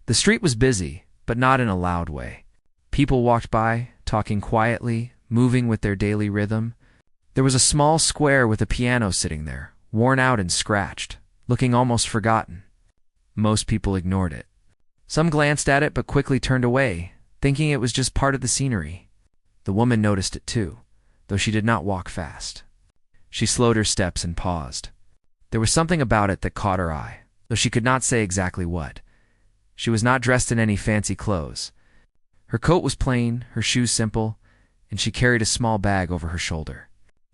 The street was busy, but not in a loud way. People walked by, talking quietly, moving with their daily rhythm. There was a small square with a piano sitting there, worn out and scratched, looking almost forgotten. Most people ignored it. Some glanced at it but quickly turned away, thinking it was just part of the scenery. The woman noticed it too, though she did not walk fast. She slowed her steps and paused. There was something about it that caught her eye, though she could not say exactly what. She was not dressed in any fancy clothes. Her coat was plain, her shoes simple, and she carried a small bag over her shoulder.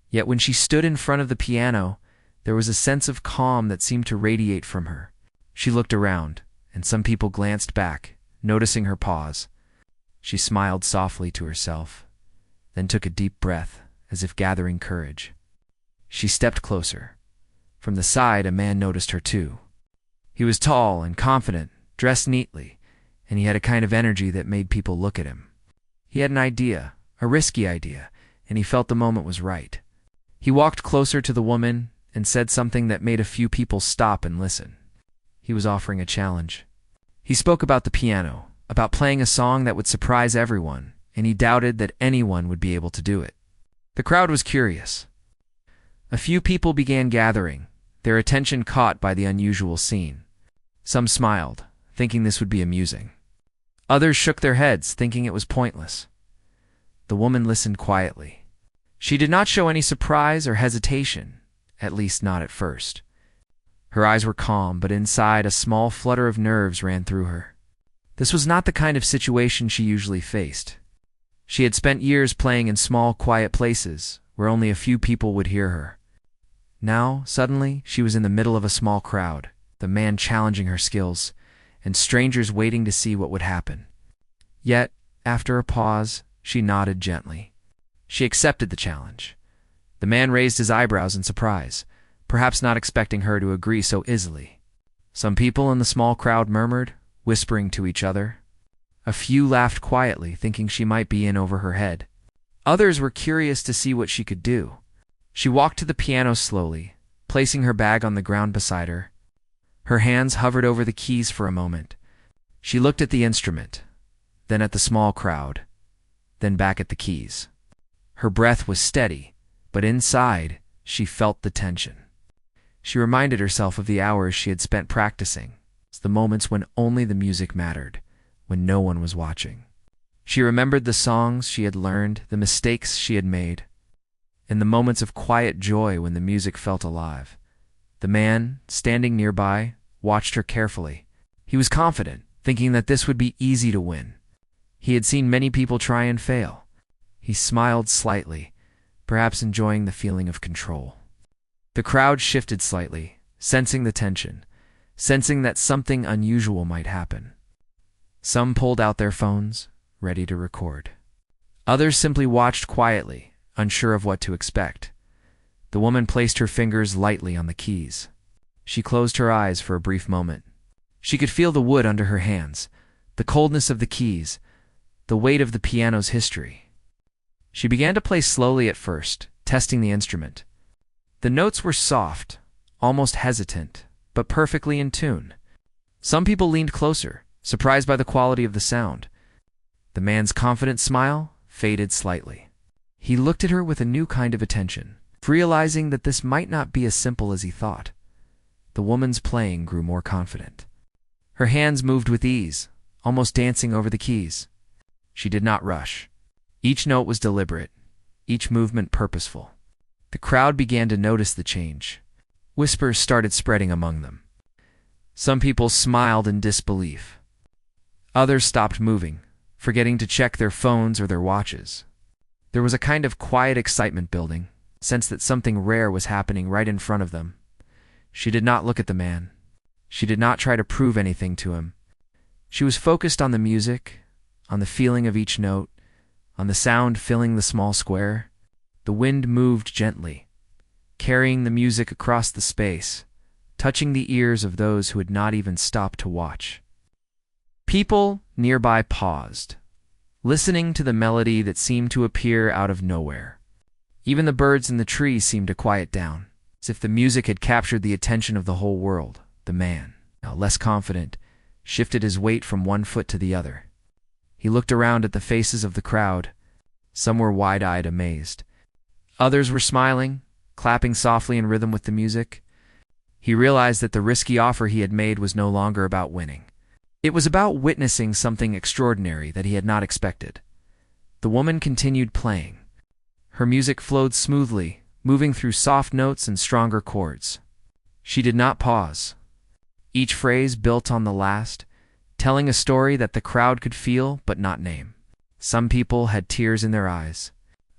Yet when she stood in front of the piano, there was a sense of calm that seemed to radiate from her. She looked around, and some people glanced back, noticing her pause. She smiled softly to herself, then took a deep breath, as if gathering courage. She stepped closer. From the side, a man noticed her too. He was tall and confident, dressed neatly, and he had a kind of energy that made people look at him. He had an idea, a risky idea, and he felt the moment was right. He walked closer to the woman and said something that made a few people stop and listen. He was offering a challenge. He spoke about the piano, about playing a song that would surprise everyone, and he doubted that anyone would be able to do it. The crowd was curious. A few people began gathering, their attention caught by the unusual scene. Some smiled, thinking this would be amusing. Others shook their heads, thinking it was pointless. The woman listened quietly. She did not show any surprise or hesitation, at least not at first. Her eyes were calm, but inside a small flutter of nerves ran through her. This was not the kind of situation she usually faced. She had spent years playing in small, quiet places, where only a few people would hear her. Now, suddenly, she was in the middle of a small crowd, the man challenging her skills, and strangers waiting to see what would happen. Yet, after a pause, she nodded gently. She accepted the challenge. The man raised his eyebrows in surprise, perhaps not expecting her to agree so easily. Some people in the small crowd murmured, whispering to each other. A few laughed quietly, thinking she might be in over her head. Others were curious to see what she could do. She walked to the piano slowly, placing her bag on the ground beside her. Her hands hovered over the keys for a moment. She looked at the instrument, then at the small crowd, then back at the keys. Her breath was steady, but inside, she felt the tension. She reminded herself of the hours she had spent practicing, the moments when only the music mattered, when no one was watching. She remembered the songs she had learned, the mistakes she had made, and the moments of quiet joy when the music felt alive. The man, standing nearby, watched her carefully. He was confident, thinking that this would be easy to win. He had seen many people try and fail. He smiled slightly, perhaps enjoying the feeling of control. The crowd shifted slightly, sensing the tension, sensing that something unusual might happen. Some pulled out their phones, ready to record. Others simply watched quietly, unsure of what to expect. The woman placed her fingers lightly on the keys. She closed her eyes for a brief moment. She could feel the wood under her hands, the coldness of the keys, the weight of the piano's history. She began to play slowly at first, testing the instrument. The notes were soft, almost hesitant, but perfectly in tune. Some people leaned closer, surprised by the quality of the sound. The man's confident smile faded slightly. He looked at her with a new kind of attention, realizing that this might not be as simple as he thought. The woman's playing grew more confident. Her hands moved with ease, almost dancing over the keys. She did not rush. Each note was deliberate, each movement purposeful. The crowd began to notice the change. Whispers started spreading among them. Some people smiled in disbelief. Others stopped moving, forgetting to check their phones or their watches. There was a kind of quiet excitement building, a sense that something rare was happening right in front of them. She did not look at the man. She did not try to prove anything to him. She was focused on the music, on the feeling of each note, on the sound filling the small square. The wind moved gently, carrying the music across the space, touching the ears of those who had not even stopped to watch. People nearby paused, listening to the melody that seemed to appear out of nowhere. Even the birds in the trees seemed to quiet down, as if the music had captured the attention of the whole world. The man, now less confident, shifted his weight from one foot to the other. He looked around at the faces of the crowd. Some were wide-eyed, amazed. Others were smiling, clapping softly in rhythm with the music. He realized that the risky offer he had made was no longer about winning. It was about witnessing something extraordinary that he had not expected. The woman continued playing. Her music flowed smoothly, moving through soft notes and stronger chords. She did not pause. Each phrase built on the last, telling a story that the crowd could feel but not name. Some people had tears in their eyes.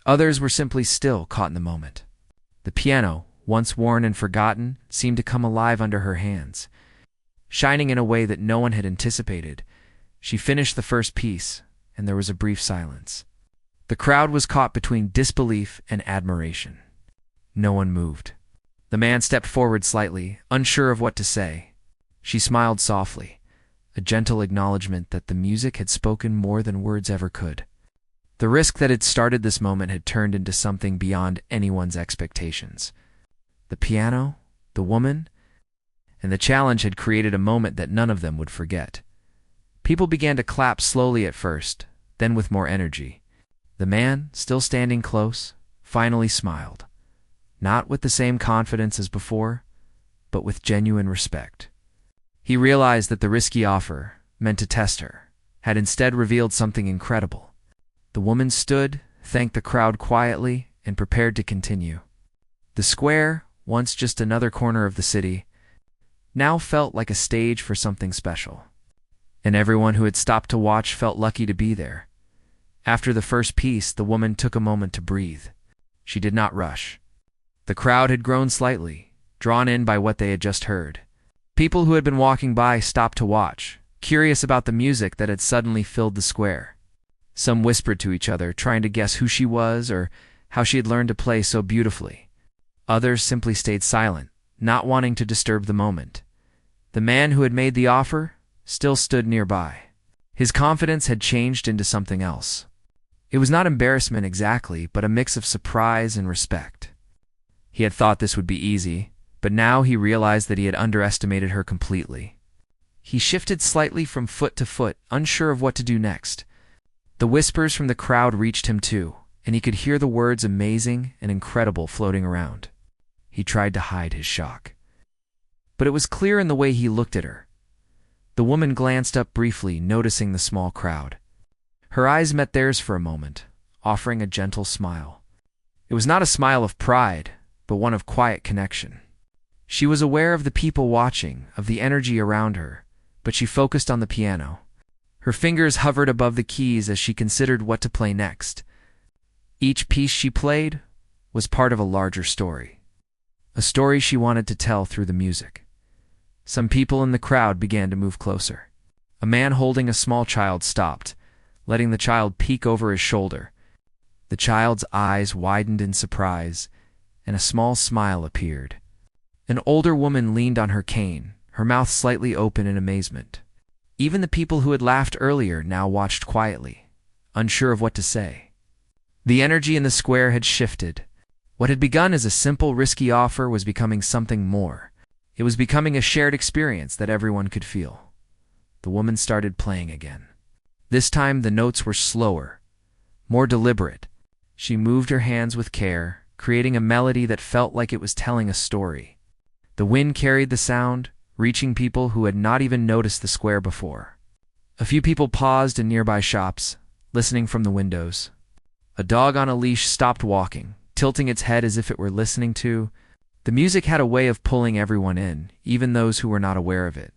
Others were simply still, caught in the moment. The piano, once worn and forgotten, seemed to come alive under her hands. Shining in a way that no one had anticipated, she finished the first piece, and there was a brief silence. The crowd was caught between disbelief and admiration. No one moved. The man stepped forward slightly, unsure of what to say. She smiled softly, a gentle acknowledgement that the music had spoken more than words ever could. The risk that had started this moment had turned into something beyond anyone's expectations. The piano, the woman, and the challenge had created a moment that none of them would forget. People began to clap slowly at first, then with more energy. The man, still standing close, finally smiled, not with the same confidence as before, but with genuine respect. He realized that the risky offer, meant to test her, had instead revealed something incredible. The woman stood, thanked the crowd quietly, and prepared to continue. The square, once just another corner of the city, now felt like a stage for something special. And everyone who had stopped to watch felt lucky to be there. After the first piece, the woman took a moment to breathe. She did not rush. The crowd had grown slightly, drawn in by what they had just heard. People who had been walking by stopped to watch, curious about the music that had suddenly filled the square. Some whispered to each other, trying to guess who she was or how she had learned to play so beautifully. Others simply stayed silent, not wanting to disturb the moment. The man who had made the offer still stood nearby. His confidence had changed into something else. It was not embarrassment exactly, but a mix of surprise and respect. He had thought this would be easy, but now he realized that he had underestimated her completely. He shifted slightly from foot to foot, unsure of what to do next. The whispers from the crowd reached him too, and he could hear the words amazing and incredible floating around. He tried to hide his shock. But it was clear in the way he looked at her. The woman glanced up briefly, noticing the small crowd. Her eyes met theirs for a moment, offering a gentle smile. It was not a smile of pride, but one of quiet connection. She was aware of the people watching, of the energy around her, but she focused on the piano. Her fingers hovered above the keys as she considered what to play next. Each piece she played was part of a larger story. A story she wanted to tell through the music. Some people in the crowd began to move closer. A man holding a small child stopped, letting the child peek over his shoulder. The child's eyes widened in surprise, and a small smile appeared. An older woman leaned on her cane, her mouth slightly open in amazement. Even the people who had laughed earlier now watched quietly, unsure of what to say. The energy in the square had shifted. What had begun as a simple, risky offer was becoming something more. It was becoming a shared experience that everyone could feel. The woman started playing again. This time the notes were slower, more deliberate. She moved her hands with care, creating a melody that felt like it was telling a story. The wind carried the sound, reaching people who had not even noticed the square before. A few people paused in nearby shops, listening from the windows. A dog on a leash stopped walking, tilting its head as if it were listening to. The music had a way of pulling everyone in, even those who were not aware of it.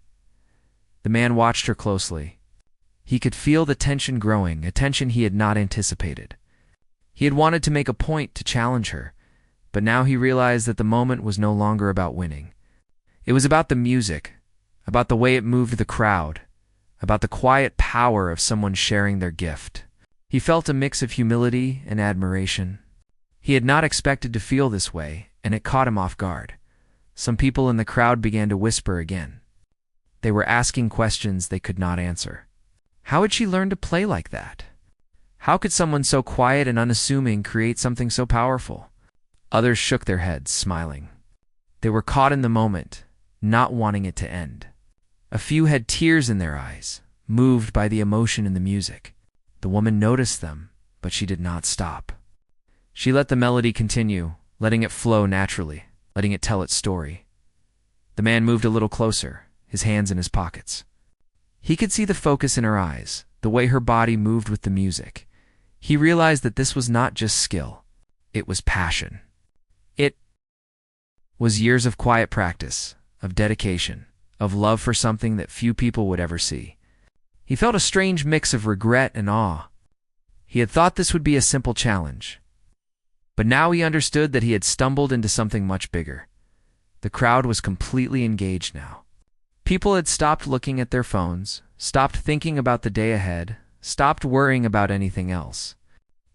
The man watched her closely. He could feel the tension growing, a tension he had not anticipated. He had wanted to make a point to challenge her, but now he realized that the moment was no longer about winning. It was about the music, about the way it moved the crowd, about the quiet power of someone sharing their gift. He felt a mix of humility and admiration. He had not expected to feel this way, and it caught him off guard. Some people in the crowd began to whisper again. They were asking questions they could not answer. How had she learned to play like that? How could someone so quiet and unassuming create something so powerful? Others shook their heads, smiling. They were caught in the moment, not wanting it to end. A few had tears in their eyes, moved by the emotion in the music. The woman noticed them, but she did not stop. She let the melody continue, letting it flow naturally, letting it tell its story. The man moved a little closer, his hands in his pockets. He could see the focus in her eyes, the way her body moved with the music. He realized that this was not just skill. It was passion. It was years of quiet practice, of dedication, of love for something that few people would ever see. He felt a strange mix of regret and awe. He had thought this would be a simple challenge. But now he understood that he had stumbled into something much bigger. The crowd was completely engaged now. People had stopped looking at their phones, stopped thinking about the day ahead, stopped worrying about anything else.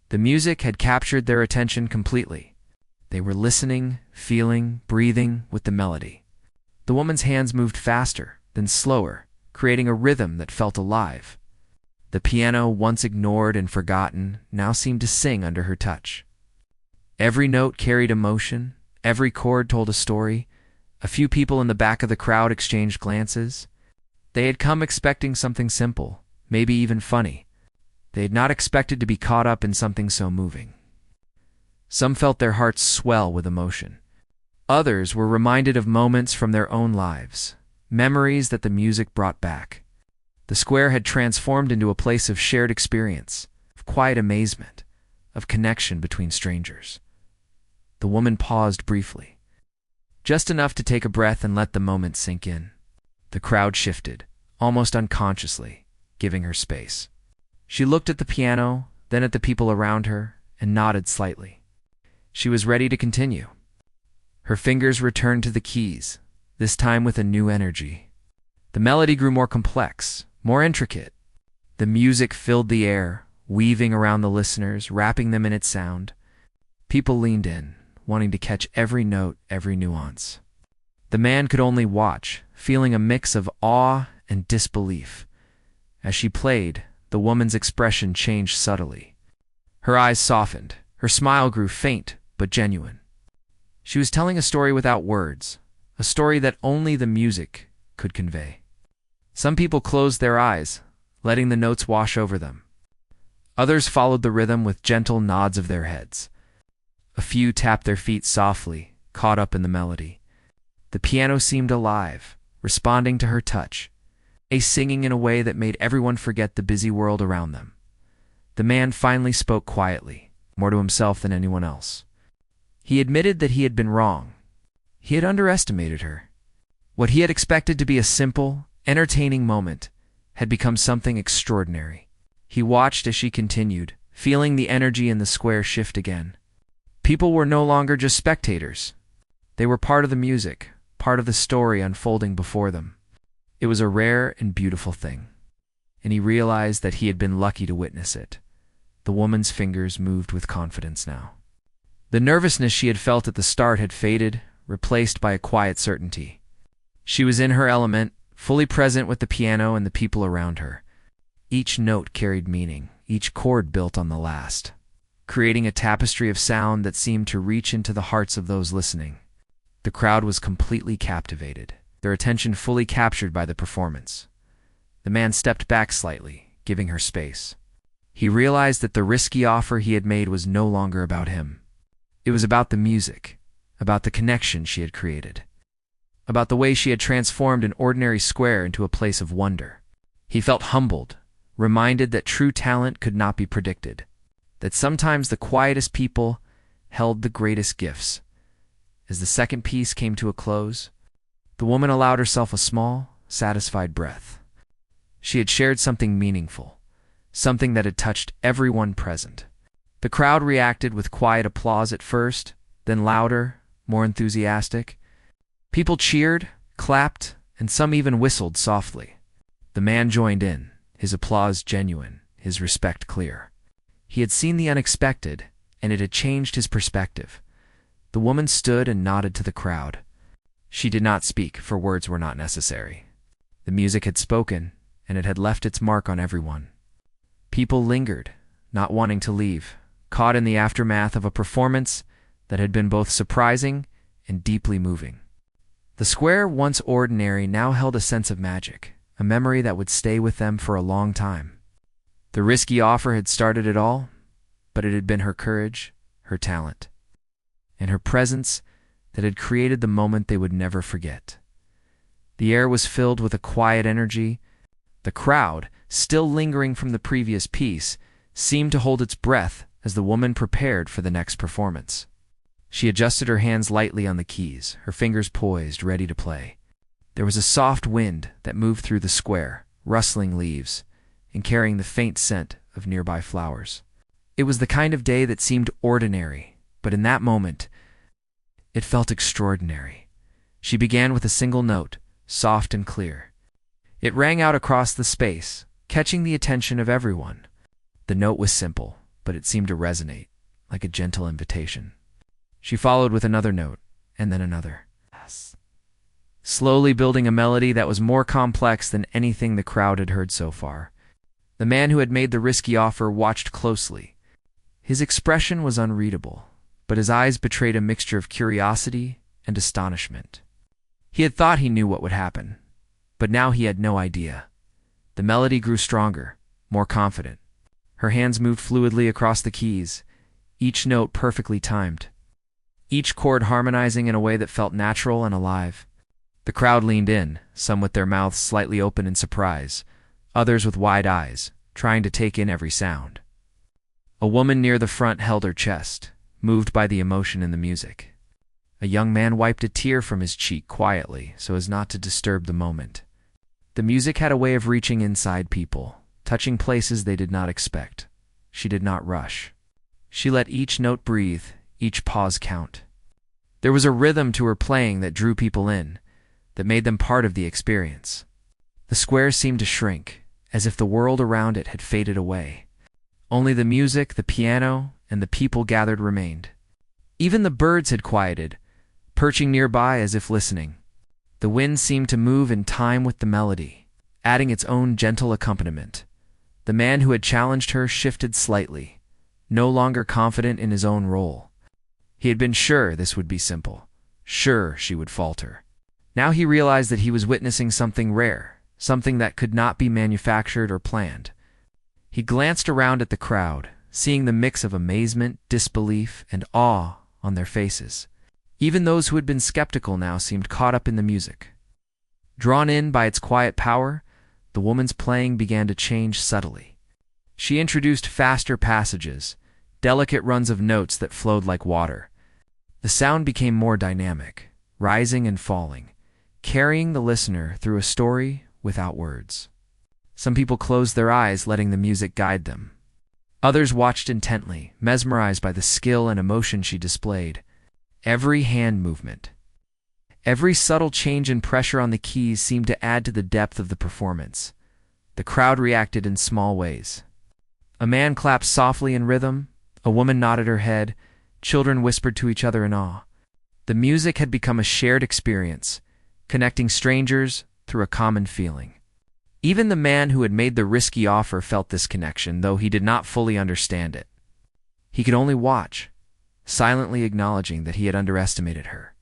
The music had captured their attention completely. They were listening, feeling, breathing with the melody. The woman's hands moved faster, then slower, creating a rhythm that felt alive. The piano, once ignored and forgotten, now seemed to sing under her touch. Every note carried emotion, every chord told a story. A few people in the back of the crowd exchanged glances. They had come expecting something simple, maybe even funny. They had not expected to be caught up in something so moving. Some felt their hearts swell with emotion. Others were reminded of moments from their own lives, memories that the music brought back. The square had transformed into a place of shared experience, of quiet amazement, of connection between strangers. The woman paused briefly, just enough to take a breath and let the moment sink in. The crowd shifted, almost unconsciously, giving her space. She looked at the piano, then at the people around her, and nodded slightly. She was ready to continue. Her fingers returned to the keys, this time with a new energy. The melody grew more complex, more intricate. The music filled the air, weaving around the listeners, wrapping them in its sound. People leaned in, wanting to catch every note, every nuance. The man could only watch, feeling a mix of awe and disbelief. As she played, the woman's expression changed subtly. Her eyes softened, her smile grew faint but genuine. She was telling a story without words, a story that only the music could convey. Some people closed their eyes, letting the notes wash over them. Others followed the rhythm with gentle nods of their heads. A few tapped their feet softly, caught up in the melody. The piano seemed alive, responding to her touch, singing in a way that made everyone forget the busy world around them. The man finally spoke quietly, more to himself than anyone else. He admitted that he had been wrong. He had underestimated her. What he had expected to be a simple, entertaining moment had become something extraordinary. He watched as she continued, feeling the energy in the square shift again. People were no longer just spectators. They were part of the music, part of the story unfolding before them. It was a rare and beautiful thing, and he realized that he had been lucky to witness it. The woman's fingers moved with confidence now. The nervousness she had felt at the start had faded, replaced by a quiet certainty. She was in her element, fully present with the piano and the people around her. Each note carried meaning, each chord built on the last, creating a tapestry of sound that seemed to reach into the hearts of those listening. The crowd was completely captivated, their attention fully captured by the performance. The man stepped back slightly, giving her space. He realized that the risky offer he had made was no longer about him. It was about the music, about the connection she had created, about the way she had transformed an ordinary square into a place of wonder. He felt humbled, reminded that true talent could not be predicted, that sometimes the quietest people held the greatest gifts. As the second piece came to a close, the woman allowed herself a small, satisfied breath. She had shared something meaningful, something that had touched everyone present. The crowd reacted with quiet applause at first, then louder, more enthusiastic. People cheered, clapped, and some even whistled softly. The man joined in, his applause genuine, his respect clear. He had seen the unexpected, and it had changed his perspective. The woman stood and nodded to the crowd. She did not speak, for words were not necessary. The music had spoken, and it had left its mark on everyone. People lingered, not wanting to leave, caught in the aftermath of a performance that had been both surprising and deeply moving. The square, once ordinary, now held a sense of magic, a memory that would stay with them for a long time. The risky offer had started it all, but it had been her courage, her talent, and her presence that had created the moment they would never forget. The air was filled with a quiet energy. The crowd, still lingering from the previous piece, seemed to hold its breath as the woman prepared for the next performance. She adjusted her hands lightly on the keys, her fingers poised, ready to play. There was a soft wind that moved through the square, rustling leaves, and carrying the faint scent of nearby flowers. It was the kind of day that seemed ordinary, but in that moment, it felt extraordinary. She began with a single note, soft and clear. It rang out across the space, catching the attention of everyone. The note was simple, but it seemed to resonate, like a gentle invitation. She followed with another note, and then another. Slowly building a melody that was more complex than anything the crowd had heard so far. The man who had made the risky offer watched closely. His expression was unreadable, but his eyes betrayed a mixture of curiosity and astonishment. He had thought he knew what would happen, but now he had no idea. The melody grew stronger, more confident. Her hands moved fluidly across the keys, each note perfectly timed, each chord harmonizing in a way that felt natural and alive. The crowd leaned in, some with their mouths slightly open in surprise, others with wide eyes, trying to take in every sound. A woman near the front held her chest, moved by the emotion in the music. A young man wiped a tear from his cheek quietly so as not to disturb the moment. The music had a way of reaching inside people, touching places they did not expect. She did not rush. She let each note breathe, each pause count. There was a rhythm to her playing that drew people in, that made them part of the experience. The square seemed to shrink, as if the world around it had faded away. Only the music, the piano, and the people gathered remained. Even the birds had quieted, perching nearby as if listening. The wind seemed to move in time with the melody, adding its own gentle accompaniment. The man who had challenged her shifted slightly, no longer confident in his own role. He had been sure this would be simple, sure she would falter. Now he realized that he was witnessing something rare, something that could not be manufactured or planned. He glanced around at the crowd, seeing the mix of amazement, disbelief, and awe on their faces. Even those who had been skeptical now seemed caught up in the music. Drawn in by its quiet power, the woman's playing began to change subtly. She introduced faster passages, delicate runs of notes that flowed like water. The sound became more dynamic, rising and falling, carrying the listener through a story without words. Some people closed their eyes, letting the music guide them. Others watched intently, mesmerized by the skill and emotion she displayed. Every hand movement, every subtle change in pressure on the keys seemed to add to the depth of the performance. The crowd reacted in small ways. A man clapped softly in rhythm, a woman nodded her head, children whispered to each other in awe. The music had become a shared experience, connecting strangers through a common feeling. Even the man who had made the risky offer felt this connection, though he did not fully understand it. He could only watch, silently acknowledging that he had underestimated her.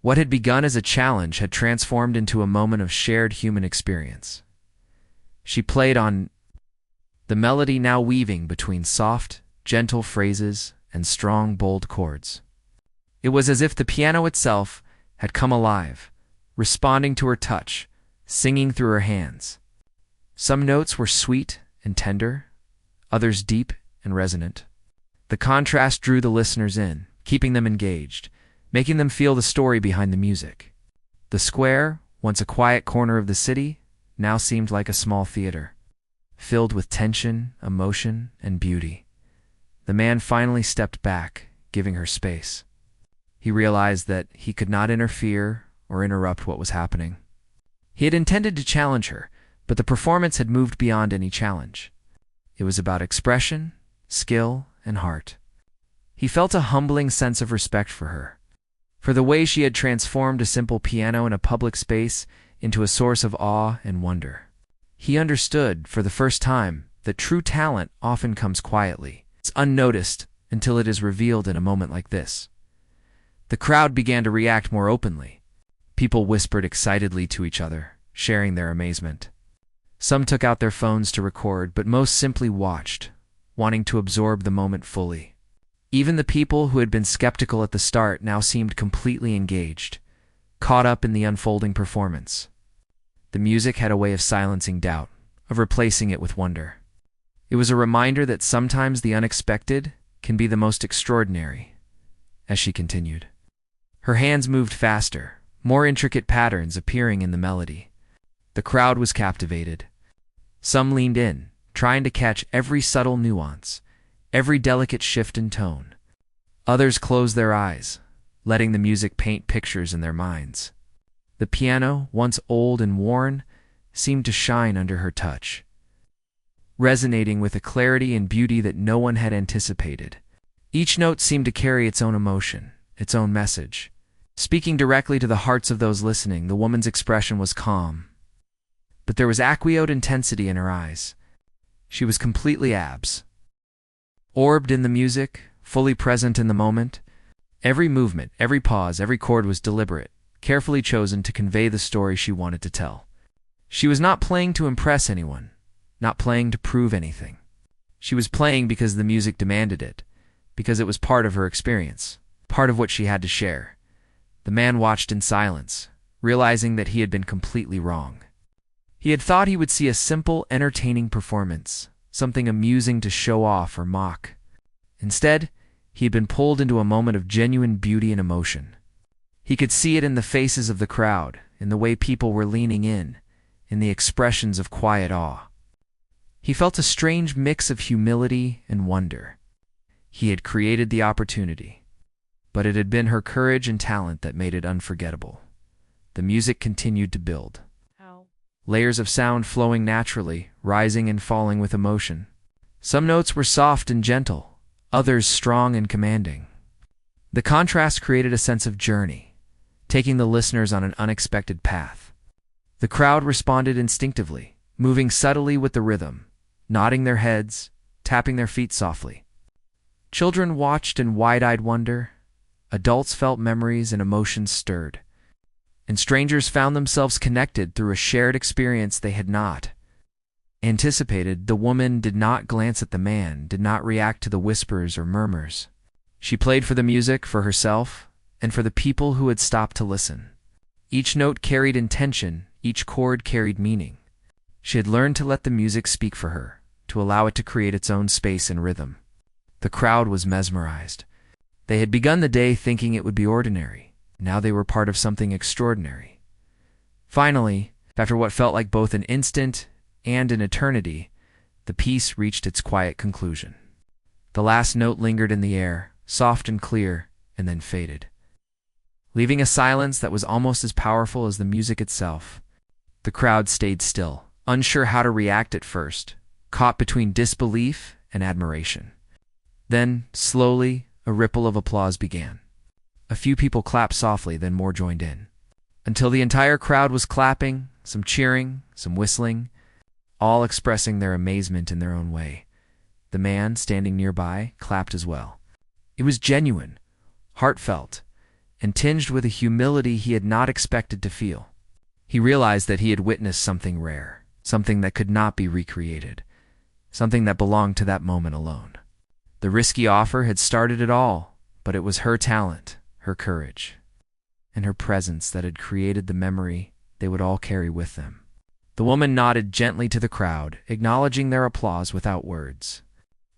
What had begun as a challenge had transformed into a moment of shared human experience. She played on, the melody now weaving between soft, gentle phrases and strong, bold chords. It was as if the piano itself had come alive, responding to her touch, singing through her hands. Some notes were sweet and tender, others deep and resonant. The contrast drew the listeners in, keeping them engaged, making them feel the story behind the music. The square, once a quiet corner of the city, now seemed like a small theater, filled with tension, emotion, and beauty. The man finally stepped back, giving her space. He realized that he could not interfere or interrupt what was happening. He had intended to challenge her, but the performance had moved beyond any challenge. It was about expression, skill, and heart. He felt a humbling sense of respect for her, for the way she had transformed a simple piano in a public space into a source of awe and wonder. He understood, for the first time, that true talent often comes quietly. It's unnoticed until it is revealed in a moment like this. The crowd began to react more openly. People whispered excitedly to each other, sharing their amazement. Some took out their phones to record, but most simply watched, wanting to absorb the moment fully. Even the people who had been skeptical at the start now seemed completely engaged, caught up in the unfolding performance. The music had a way of silencing doubt, of replacing it with wonder. It was a reminder that sometimes the unexpected can be the most extraordinary. As she continued, her hands moved faster, more intricate patterns appearing in the melody. The crowd was captivated. Some leaned in, trying to catch every subtle nuance, every delicate shift in tone. Others closed their eyes, letting the music paint pictures in their minds. The piano, once old and worn, seemed to shine under her touch, resonating with a clarity and beauty that no one had anticipated. Each note seemed to carry its own emotion, its own message. Speaking directly to the hearts of those listening, the woman's expression was calm, but there was aqueous intensity in her eyes. She was completely orbed in the music, fully present in the moment. Every movement, every pause, every chord was deliberate, carefully chosen to convey the story she wanted to tell. She was not playing to impress anyone, not playing to prove anything. She was playing because the music demanded it, because it was part of her experience, part of what she had to share. The man watched in silence, realizing that he had been completely wrong. He had thought he would see a simple, entertaining performance, something amusing to show off or mock. Instead, he had been pulled into a moment of genuine beauty and emotion. He could see it in the faces of the crowd, in the way people were leaning in the expressions of quiet awe. He felt a strange mix of humility and wonder. He had created the opportunity, but it had been her courage and talent that made it unforgettable. The music continued to build. Layers of sound flowing naturally, rising and falling with emotion. Some notes were soft and gentle, others strong and commanding. The contrast created a sense of journey, taking the listeners on an unexpected path. The crowd responded instinctively, moving subtly with the rhythm, nodding their heads, tapping their feet softly. Children watched in wide-eyed wonder. Adults felt memories and emotions stirred. And strangers found themselves connected through a shared experience they had not anticipated. The woman did not glance at the man, did not react to the whispers or murmurs. She played for the music, for herself, and for the people who had stopped to listen. Each note carried intention, each chord carried meaning. She had learned to let the music speak for her, to allow it to create its own space and rhythm. The crowd was mesmerized. They had begun the day thinking it would be ordinary. Now they were part of something extraordinary. Finally, after what felt like both an instant and an eternity, the piece reached its quiet conclusion. The last note lingered in the air, soft and clear, and then faded, leaving a silence that was almost as powerful as the music itself. The crowd stayed still, unsure how to react at first, caught between disbelief and admiration. Then, slowly, a ripple of applause began. A few people clapped softly, then more joined in, until the entire crowd was clapping, some cheering, some whistling, all expressing their amazement in their own way. The man, standing nearby, clapped as well. It was genuine, heartfelt, and tinged with a humility he had not expected to feel. He realized that he had witnessed something rare, something that could not be recreated, something that belonged to that moment alone. The risky offer had started it all, but it was her talent, her courage, and her presence that had created the memory they would all carry with them. The woman nodded gently to the crowd, acknowledging their applause without words.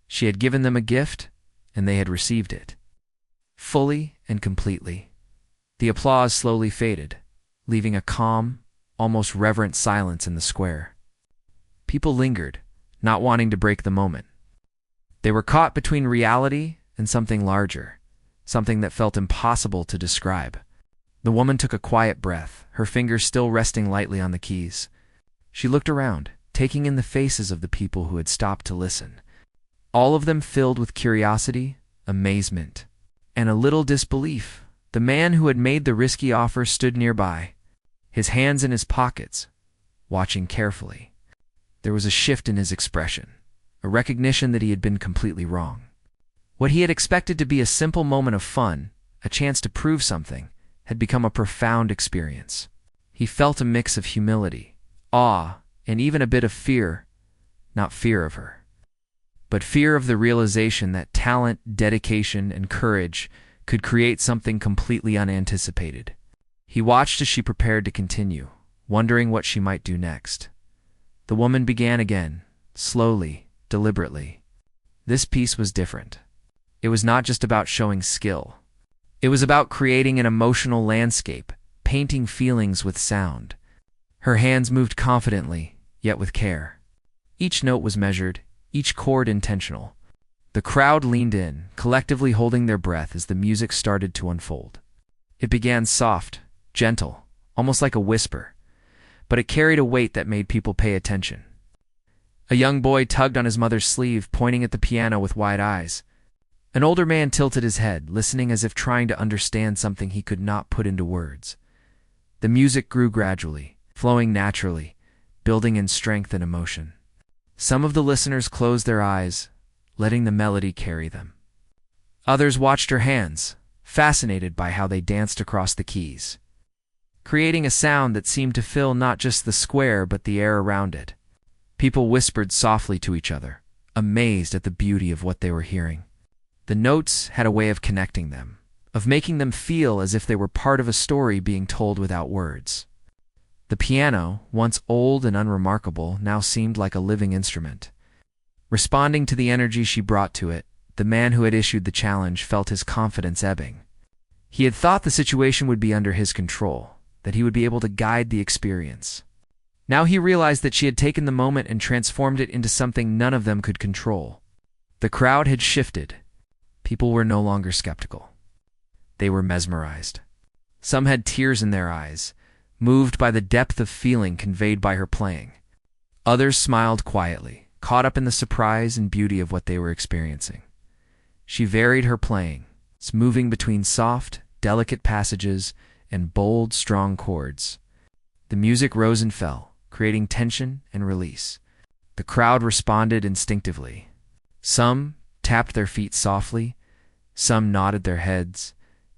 She had given them a gift, and they had received it, fully and completely. The applause slowly faded, leaving a calm, almost reverent silence in the square. People lingered, not wanting to break the moment. They were caught between reality and something larger, something that felt impossible to describe. The woman took a quiet breath, her fingers still resting lightly on the keys. She looked around, taking in the faces of the people who had stopped to listen, all of them filled with curiosity, amazement, and a little disbelief. The man who had made the risky offer stood nearby, his hands in his pockets, watching carefully. There was a shift in his expression, a recognition that he had been completely wrong. What he had expected to be a simple moment of fun, a chance to prove something, had become a profound experience. He felt a mix of humility, awe, and even a bit of fear, not fear of her, but fear of the realization that talent, dedication, and courage could create something completely unanticipated. He watched as she prepared to continue, wondering what she might do next. The woman began again, slowly, deliberately. This piece was different. It was not just about showing skill. It was about creating an emotional landscape, painting feelings with sound. Her hands moved confidently, yet with care. Each note was measured, each chord intentional. The crowd leaned in, collectively holding their breath as the music started to unfold. It began soft, gentle, almost like a whisper, but it carried a weight that made people pay attention. A young boy tugged on his mother's sleeve, pointing at the piano with wide eyes. An older man tilted his head, listening as if trying to understand something he could not put into words. The music grew gradually, flowing naturally, building in strength and emotion. Some of the listeners closed their eyes, letting the melody carry them. Others watched her hands, fascinated by how they danced across the keys, creating a sound that seemed to fill not just the square but the air around it. People whispered softly to each other, amazed at the beauty of what they were hearing. The notes had a way of connecting them, of making them feel as if they were part of a story being told without words. The piano, once old and unremarkable, now seemed like a living instrument. Responding to the energy she brought to it, the man who had issued the challenge felt his confidence ebbing. He had thought the situation would be under his control, that he would be able to guide the experience. Now he realized that she had taken the moment and transformed it into something none of them could control. The crowd had shifted. People were no longer skeptical. They were mesmerized. Some had tears in their eyes, moved by the depth of feeling conveyed by her playing. Others smiled quietly, caught up in the surprise and beauty of what they were experiencing. She varied her playing, moving between soft, delicate passages and bold, strong chords. The music rose and fell, creating tension and release. The crowd responded instinctively. Some tapped their feet softly, some nodded their heads,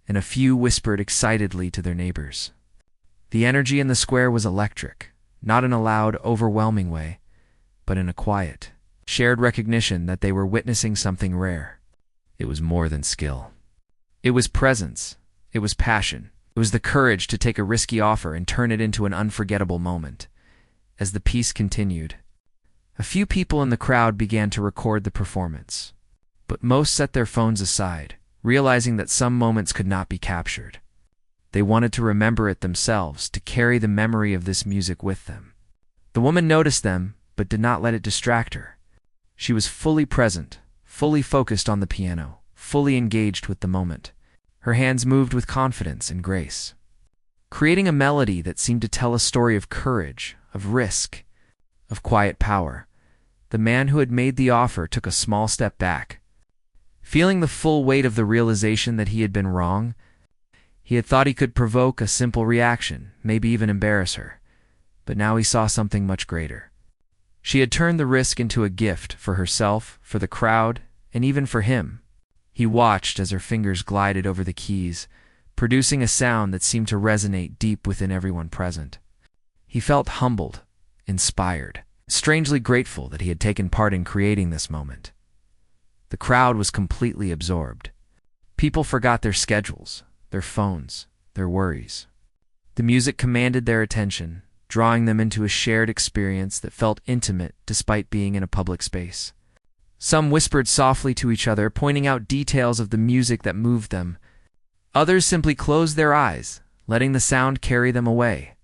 and a few whispered excitedly to their neighbors. The energy in the square was electric, not in a loud, overwhelming way, but in a quiet, shared recognition that they were witnessing something rare. It was more than skill. It was presence. It was passion. It was the courage to take a risky offer and turn it into an unforgettable moment. As the piece continued, a few people in the crowd began to record the performance, but most set their phones aside, realizing that some moments could not be captured. They wanted to remember it themselves, to carry the memory of this music with them. The woman noticed them, but did not let it distract her. She was fully present, fully focused on the piano, fully engaged with the moment. Her hands moved with confidence and grace, creating a melody that seemed to tell a story of courage, of risk, of quiet power. The man who had made the offer took a small step back. Feeling the full weight of the realization that he had been wrong, he had thought he could provoke a simple reaction, maybe even embarrass her. But now he saw something much greater. She had turned the risk into a gift for herself, for the crowd, and even for him. He watched as her fingers glided over the keys, producing a sound that seemed to resonate deep within everyone present. He felt humbled, inspired, strangely grateful that he had taken part in creating this moment. The crowd was completely absorbed. People forgot their schedules, their phones, their worries. The music commanded their attention, drawing them into a shared experience that felt intimate despite being in a public space. Some whispered softly to each other, pointing out details of the music that moved them. Others simply closed their eyes, letting the sound carry them away.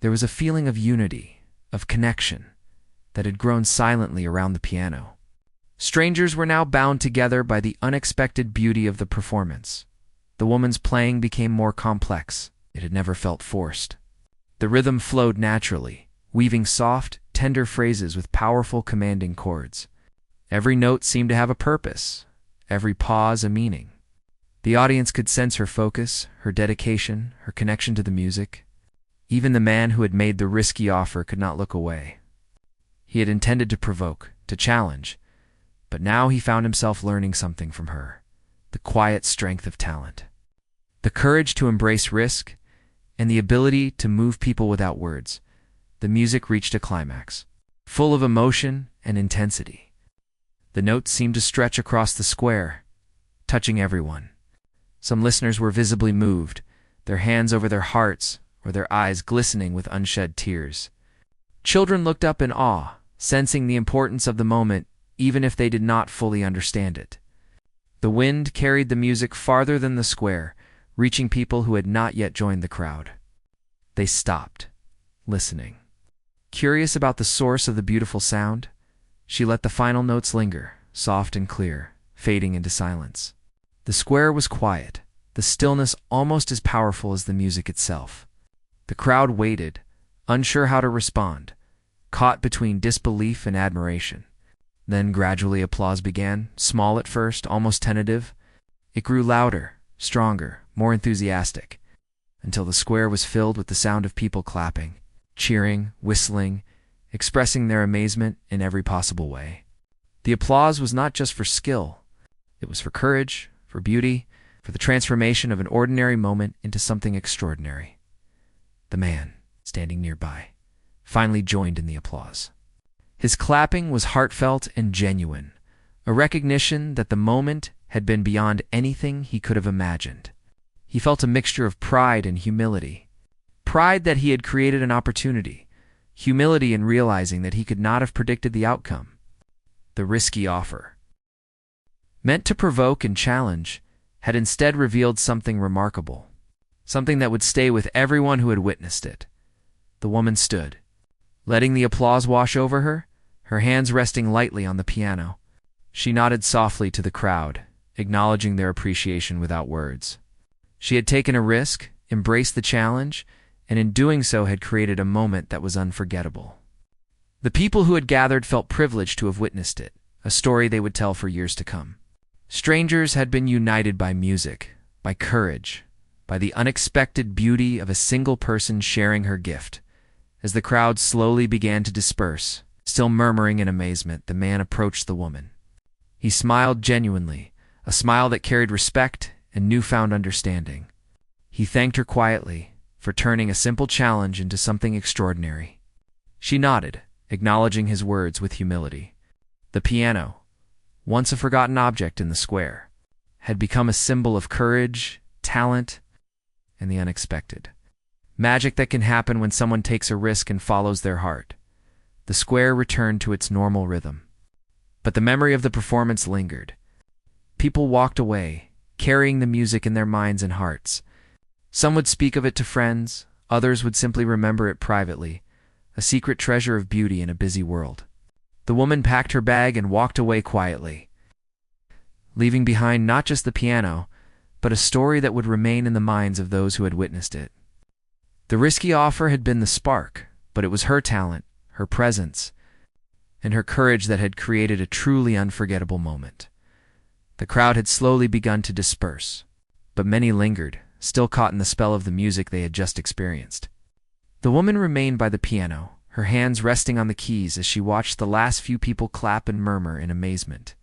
There was a feeling of unity, of connection, that had grown silently around the piano. Strangers were now bound together by the unexpected beauty of the performance. The woman's playing became more complex. It had never felt forced. The rhythm flowed naturally, weaving soft, tender phrases with powerful, commanding chords. Every note seemed to have a purpose, every pause a meaning. The audience could sense her focus, her dedication, her connection to the music. Even the man who had made the risky offer could not look away. He had intended to provoke, to challenge, but now he found himself learning something from her, the quiet strength of talent. The courage to embrace risk, and the ability to move people without words, the music reached a climax, full of emotion and intensity. The notes seemed to stretch across the square, touching everyone. Some listeners were visibly moved, their hands over their hearts or their eyes glistening with unshed tears. Children looked up in awe, sensing the importance of the moment even if they did not fully understand it. The wind carried the music farther than the square, reaching people who had not yet joined the crowd. They stopped, listening. Curious about the source of the beautiful sound, she let the final notes linger, soft and clear, fading into silence. The square was quiet, the stillness almost as powerful as the music itself. The crowd waited, unsure how to respond, caught between disbelief and admiration. Then gradually applause began, small at first, almost tentative. It grew louder, stronger, more enthusiastic, until the square was filled with the sound of people clapping, cheering, whistling, expressing their amazement in every possible way. The applause was not just for skill. It was for courage, for beauty, for the transformation of an ordinary moment into something extraordinary. The man, standing nearby, finally joined in the applause. His clapping was heartfelt and genuine, a recognition that the moment had been beyond anything he could have imagined. He felt a mixture of pride and humility. Pride that he had created an opportunity, humility in realizing that he could not have predicted the outcome. The risky offer, meant to provoke and challenge, had instead revealed something remarkable, something that would stay with everyone who had witnessed it. The woman stood, letting the applause wash over her, her hands resting lightly on the piano. She nodded softly to the crowd, acknowledging their appreciation without words. She had taken a risk, embraced the challenge, and in doing so had created a moment that was unforgettable. The people who had gathered felt privileged to have witnessed it, a story they would tell for years to come. Strangers had been united by music, by courage, by the unexpected beauty of a single person sharing her gift. As the crowd slowly began to disperse, still murmuring in amazement, the man approached the woman. He smiled genuinely, a smile that carried respect and newfound understanding. He thanked her quietly for turning a simple challenge into something extraordinary. She nodded, acknowledging his words with humility. The piano, once a forgotten object in the square, had become a symbol of courage, talent, and the unexpected. Magic that can happen when someone takes a risk and follows their heart. The square returned to its normal rhythm. But the memory of the performance lingered. People walked away, carrying the music in their minds and hearts. Some would speak of it to friends, others would simply remember it privately, a secret treasure of beauty in a busy world. The woman packed her bag and walked away quietly, leaving behind not just the piano, but a story that would remain in the minds of those who had witnessed it. The risky offer had been the spark, but it was her talent, her presence, and her courage that had created a truly unforgettable moment. The crowd had slowly begun to disperse, but many lingered, still caught in the spell of the music they had just experienced. The woman remained by the piano, her hands resting on the keys as she watched the last few people clap and murmur in amazement.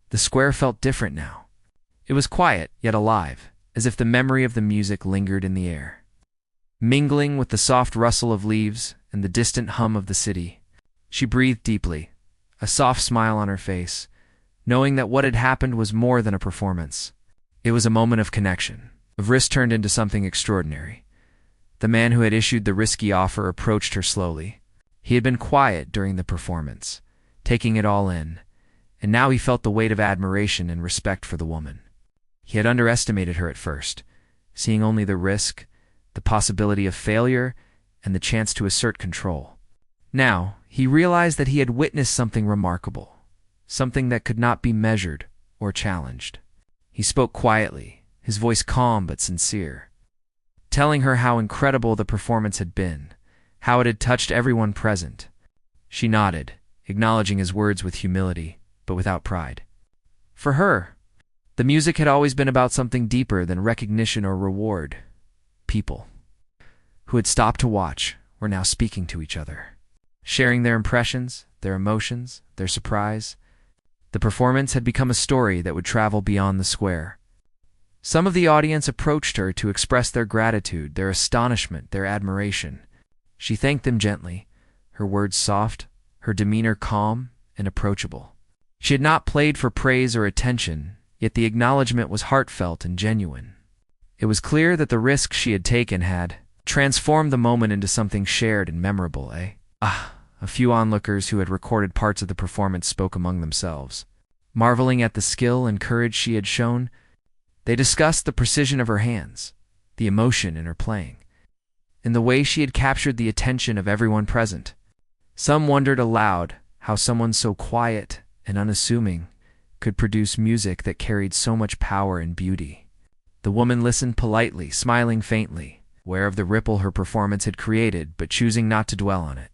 The square felt different now. It was quiet, yet alive, as if the memory of the music lingered in the air, mingling with the soft rustle of leaves and the distant hum of the city. She breathed deeply, a soft smile on her face, knowing that what had happened was more than a performance. It was a moment of connection, of risk turned into something extraordinary. The man who had issued the risky offer approached her slowly. He had been quiet during the performance, taking it all in, and now he felt the weight of admiration and respect for the woman. He had underestimated her at first, seeing only the risk, the possibility of failure, and the chance to assert control. Now, he realized that he had witnessed something remarkable, something that could not be measured or challenged. He spoke quietly, his voice calm but sincere, telling her how incredible the performance had been, how it had touched everyone present. She nodded, acknowledging his words with humility, but without pride. For her, the music had always been about something deeper than recognition or reward. People who had stopped to watch were now speaking to each other, sharing their impressions, their emotions, their surprise. The performance had become a story that would travel beyond the square. Some of the audience approached her to express their gratitude, their astonishment, their admiration. She thanked them gently, her words soft, her demeanor calm and approachable. She had not played for praise or attention, yet the acknowledgement was heartfelt and genuine. It was clear that the risk she had taken had transformed the moment into something shared and memorable, eh? A few onlookers who had recorded parts of the performance spoke among themselves. Marveling at the skill and courage she had shown, they discussed the precision of her hands, the emotion in her playing, and the way she had captured the attention of everyone present. Some wondered aloud how someone so quiet and unassuming could produce music that carried so much power and beauty. The woman listened politely, smiling faintly, aware of the ripple her performance had created, but choosing not to dwell on it.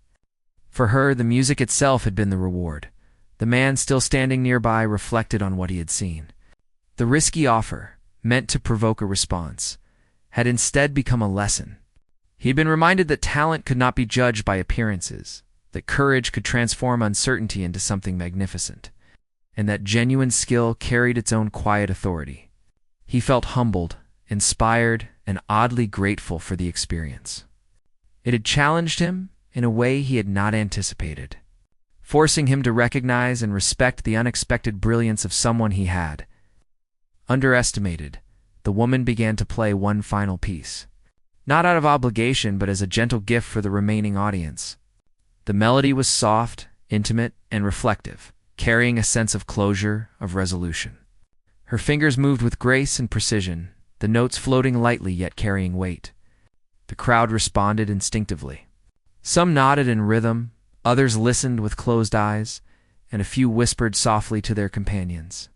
For her, the music itself had been the reward. The man still standing nearby reflected on what he had seen. The risky offer, meant to provoke a response, had instead become a lesson. He had been reminded that talent could not be judged by appearances, that courage could transform uncertainty into something magnificent, and that genuine skill carried its own quiet authority. He felt humbled, inspired, and oddly grateful for the experience. It had challenged him in a way he had not anticipated, forcing him to recognize and respect the unexpected brilliance of someone he had underestimated. The woman began to play one final piece, not out of obligation but as a gentle gift for the remaining audience. The melody was soft, intimate, and reflective, carrying a sense of closure, of resolution. Her fingers moved with grace and precision, the notes floating lightly yet carrying weight. The crowd responded instinctively. Some nodded in rhythm, others listened with closed eyes, and a few whispered softly to their companions.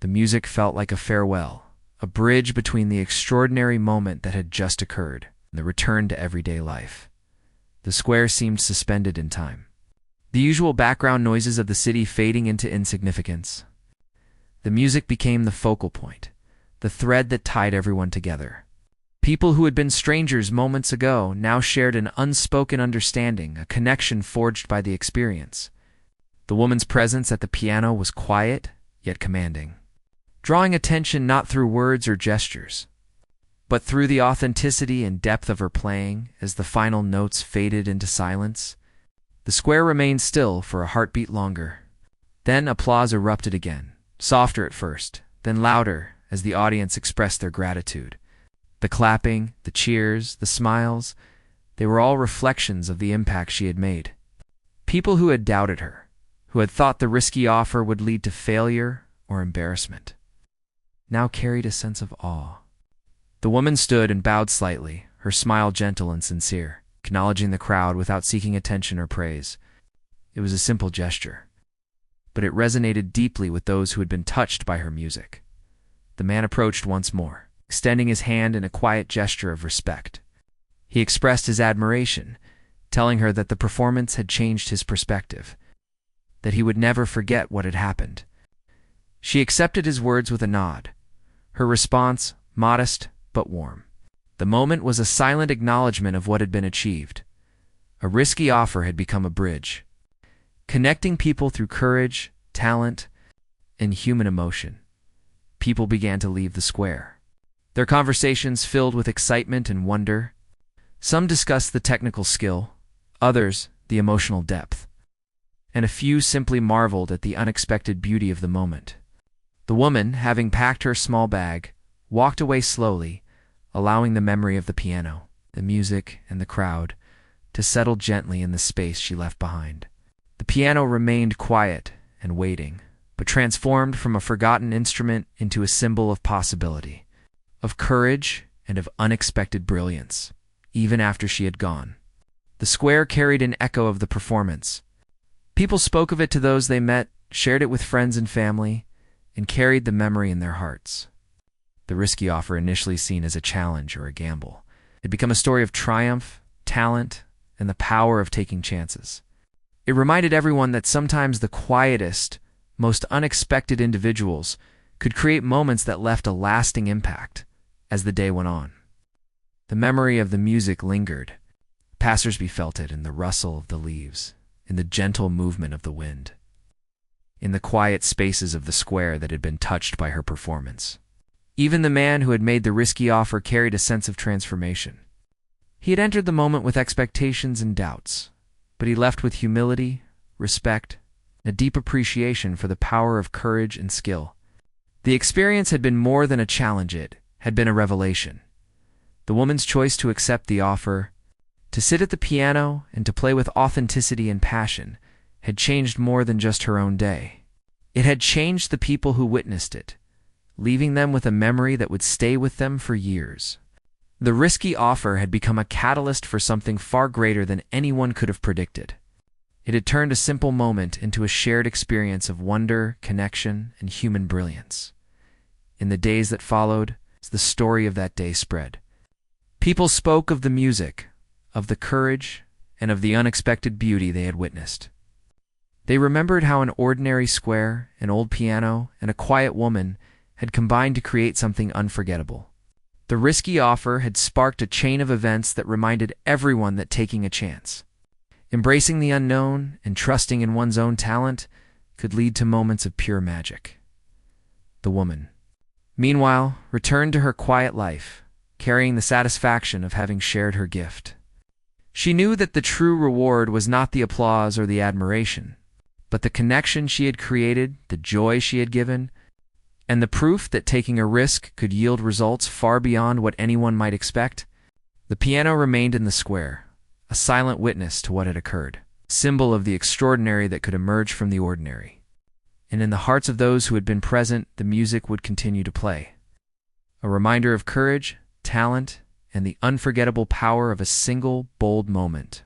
The music felt like a farewell, a bridge between the extraordinary moment that had just occurred and the return to everyday life. The square seemed suspended in time, the usual background noises of the city fading into insignificance. The music became the focal point, the thread that tied everyone together. People who had been strangers moments ago now shared an unspoken understanding, a connection forged by the experience. The woman's presence at the piano was quiet, yet commanding, drawing attention not through words or gestures, but through the authenticity and depth of her playing. As the final notes faded into silence, the square remained still for a heartbeat longer. Then applause erupted again, softer at first, then louder as the audience expressed their gratitude. The clapping, the cheers, the smiles, they were all reflections of the impact she had made. People who had doubted her, who had thought the risky offer would lead to failure or embarrassment, now carried a sense of awe. The woman stood and bowed slightly, her smile gentle and sincere, acknowledging the crowd without seeking attention or praise. It was a simple gesture, but it resonated deeply with those who had been touched by her music. The man approached once more, extending his hand in a quiet gesture of respect. He expressed his admiration, telling her that the performance had changed his perspective, that he would never forget what had happened. She accepted his words with a nod, her response modest but warm. The moment was a silent acknowledgement of what had been achieved. A risky offer had become a bridge, connecting people through courage, talent, and human emotion. People began to leave the square, their conversations filled with excitement and wonder. Some discussed the technical skill, others the emotional depth, and a few simply marveled at the unexpected beauty of the moment. The woman, having packed her small bag, walked away slowly, allowing the memory of the piano, the music, and the crowd to settle gently in the space she left behind. The piano remained quiet and waiting, but transformed from a forgotten instrument into a symbol of possibility, of courage, and of unexpected brilliance, even after she had gone. The square carried an echo of the performance. People spoke of it to those they met, shared it with friends and family, and carried the memory in their hearts. The risky offer, initially seen as a challenge or a gamble, had become a story of triumph, talent, and the power of taking chances. It reminded everyone that sometimes the quietest, most unexpected individuals could create moments that left a lasting impact as the day went on. The memory of the music lingered. Passersby felt it in the rustle of the leaves, in the gentle movement of the wind, in the quiet spaces of the square that had been touched by her performance. Even the man who had made the risky offer carried a sense of transformation. He had entered the moment with expectations and doubts, but he left with humility, respect, and a deep appreciation for the power of courage and skill. The experience had been more than a challenge, it had been a revelation. The woman's choice to accept the offer, to sit at the piano and to play with authenticity and passion, had changed more than just her own day. It had changed the people who witnessed it, leaving them with a memory that would stay with them for years. The risky offer had become a catalyst for something far greater than anyone could have predicted. It had turned a simple moment into a shared experience of wonder, connection, and human brilliance. In the days that followed, the story of that day spread. People spoke of the music, of the courage, and of the unexpected beauty they had witnessed. They remembered how an ordinary square, an old piano, and a quiet woman had combined to create something unforgettable. The risky offer had sparked a chain of events that reminded everyone that taking a chance, embracing the unknown, and trusting in one's own talent could lead to moments of pure magic. The woman, meanwhile, returned to her quiet life, carrying the satisfaction of having shared her gift. She knew that the true reward was not the applause or the admiration, but the connection she had created, the joy she had given, and the proof that taking a risk could yield results far beyond what anyone might expect. The piano remained in the square, a silent witness to what had occurred, symbol of the extraordinary that could emerge from the ordinary. And in the hearts of those who had been present, the music would continue to play, a reminder of courage, talent, and the unforgettable power of a single, bold moment.